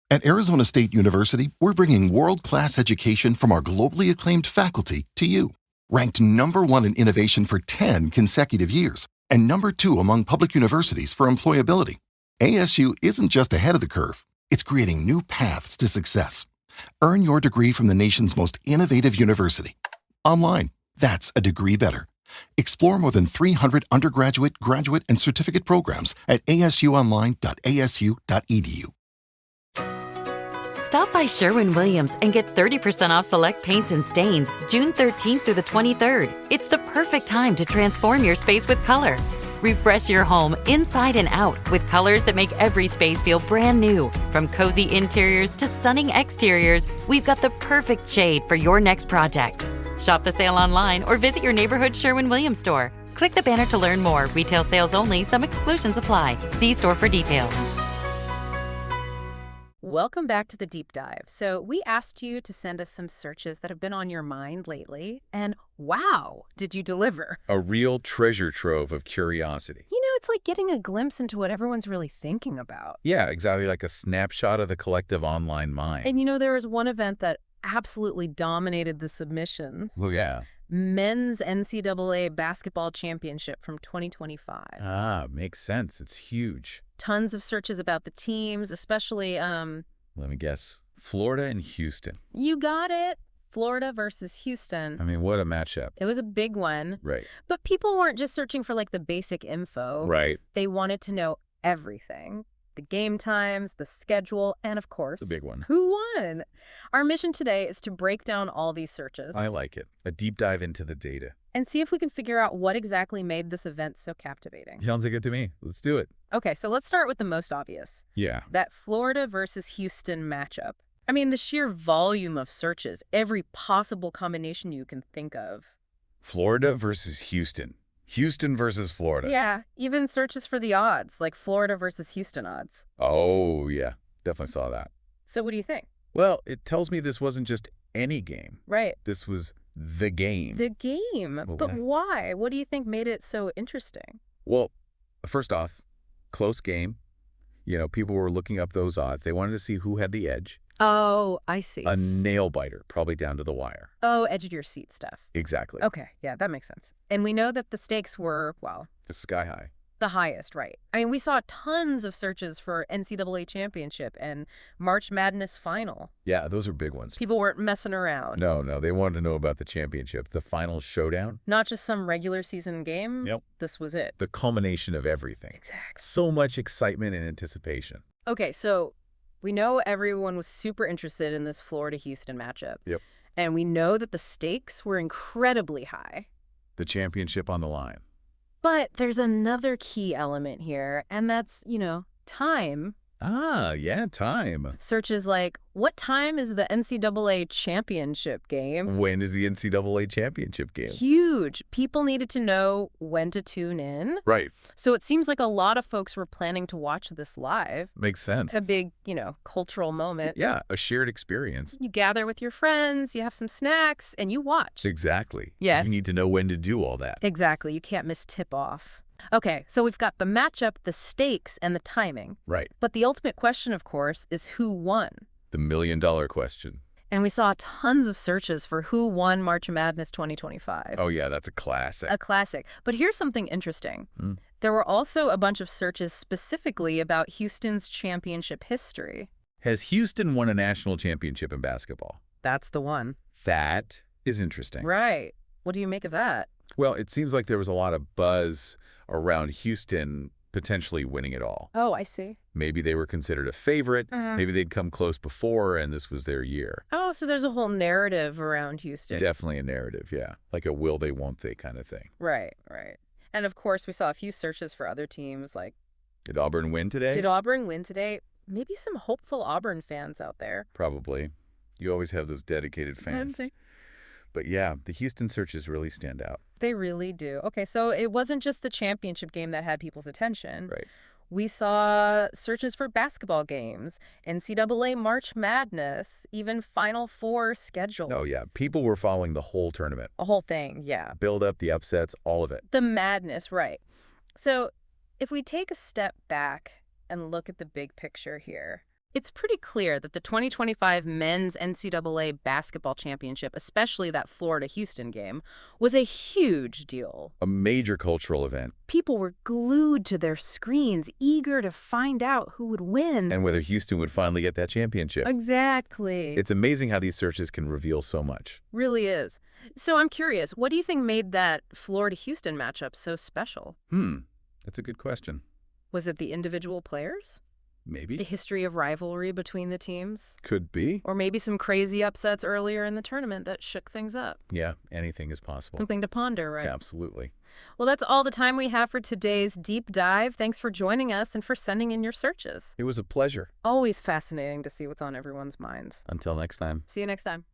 At Arizona State University, we're bringing world-class education from our globally acclaimed faculty to you. Ranked #1 in innovation for 10 consecutive years and #2 among public universities for employability, ASU isn't just ahead of the curve, it's creating new paths to success. Earn your degree from the nation's most innovative university. Online, that's a degree better. Explore more than 300 undergraduate, graduate, and certificate programs at asuonline.asu.edu. Stop by Sherwin-Williams and get 30% off select paints and stains June 13th through the 23rd. It's the perfect time to transform your space with color. Refresh your home inside and out with colors that make every space feel brand new. From cozy interiors to stunning exteriors, we've got the perfect shade for your next project. Shop the sale online or visit your neighborhood Sherwin-Williams store. Click the banner to learn more. Retail sales only. Some exclusions apply. See store for details. Welcome back to the deep dive. So we asked you to send us some searches that have been on your mind lately, and wow, did you deliver? A real treasure trove of curiosity. You know, it's like getting a glimpse into what everyone's really thinking about. Yeah, exactly, like a snapshot of the collective online mind. And you know, there was one event that absolutely dominated the submissions. Oh, yeah. Men's NCAA basketball championship from 2025. Ah, makes sense. It's huge. Tons of searches about the teams, especially, Let me guess. Florida and Houston. You got it. Florida versus Houston. I mean, what a matchup. It was a big one. Right. But people weren't just searching for, like, the basic info. Right. They wanted to know everything. The game times, the schedule, and of course, The big one. who won? Our mission today is to break down all these searches. I like it. A deep dive into the data. And see if we can figure out what exactly made this event so captivating. Sounds like it to me. Let's do it. Okay, so let's start with the most obvious. Yeah. That Florida versus Houston matchup. I mean, the sheer volume of searches, every possible combination you can think of. Florida versus Houston. Houston versus Florida. Yeah, even searches for the odds, like Florida versus Houston odds. Oh, yeah. Definitely saw that. So what do you think? Well, it tells me this wasn't just any game. Right. This was the game. The game. But why? What do you think made it so interesting? Well, first off, close game. You know, people were looking up those odds. They wanted to see who had the edge. Oh, I see. A nail biter, probably down to the wire. Oh, edge of your seat stuff. Exactly. Okay, yeah, that makes sense. And we know that the stakes were, well, It's sky high. the highest, right? I mean, we saw tons of searches for NCAA championship and March Madness final. Yeah, those are big ones. People weren't messing around. No, they wanted to know about the championship, the final showdown. Not just some regular season game. Yep. This was it. The culmination of everything. Exactly. So much excitement and anticipation. Okay, so we know everyone was super interested in this Florida-Houston matchup. Yep. And we know that the stakes were incredibly high. The championship on the line. But there's another key element here, and that's, time. Ah, yeah, time. Searches like, what time is the NCAA championship game? When is the NCAA championship game? Huge. People needed to know when to tune in. Right. So it seems like a lot of folks were planning to watch this live. Makes sense. A big, cultural moment. Yeah, a shared experience. You gather with your friends, you have some snacks, and you watch. Exactly. Yes. You need to know when to do all that. Exactly. You can't miss tip-off. Okay, so we've got the matchup, the stakes, and the timing. Right. But the ultimate question, of course, is who won? The million-dollar question. And we saw tons of searches for who won March Madness 2025. Oh, yeah, that's a classic. A classic. But here's something interesting. There were also a bunch of searches specifically about Houston's championship history. Has Houston won a national championship in basketball? That's the one. That is interesting. Right. What do you make of that? Well, it seems like there was a lot of buzz around Houston potentially winning it all. Oh, I see. Maybe they were considered a favorite. Maybe they'd come close before, and this was their year. Oh, so there's a whole narrative around Houston. Definitely a narrative, yeah. Like a will they, won't they kind of thing. Right. And of course, we saw a few searches for other teams like... Did Auburn win today? Did Auburn win today? Maybe some hopeful Auburn fans out there. Probably. You always have those dedicated fans. But yeah, the Houston searches really stand out. They really do. Okay, so it wasn't just the championship game that had people's attention. Right. We saw searches for basketball games, NCAA March Madness, even Final Four schedule. Oh, yeah. People were following the whole tournament. A whole thing, yeah. Build up, the upsets, all of it. The madness, right. So if we take a step back and look at the big picture here, It's pretty clear that the 2025 Men's NCAA Basketball Championship, especially that Florida-Houston game, was a huge deal. A major cultural event. People were glued to their screens, eager to find out who would win. And whether Houston would finally get that championship. Exactly. It's amazing how these searches can reveal so much. Really is. So I'm curious, what do you think made that Florida-Houston matchup so special? That's a good question. Was it the individual players? Maybe. The history of rivalry between the teams? Could be. Or maybe some crazy upsets earlier in the tournament that shook things up? Yeah, anything is possible. Something to ponder, right? Absolutely. Well, that's all the time we have for today's deep dive. Thanks for joining us and for sending in your searches. It was a pleasure. Always fascinating to see what's on everyone's minds. Until next time. See you next time.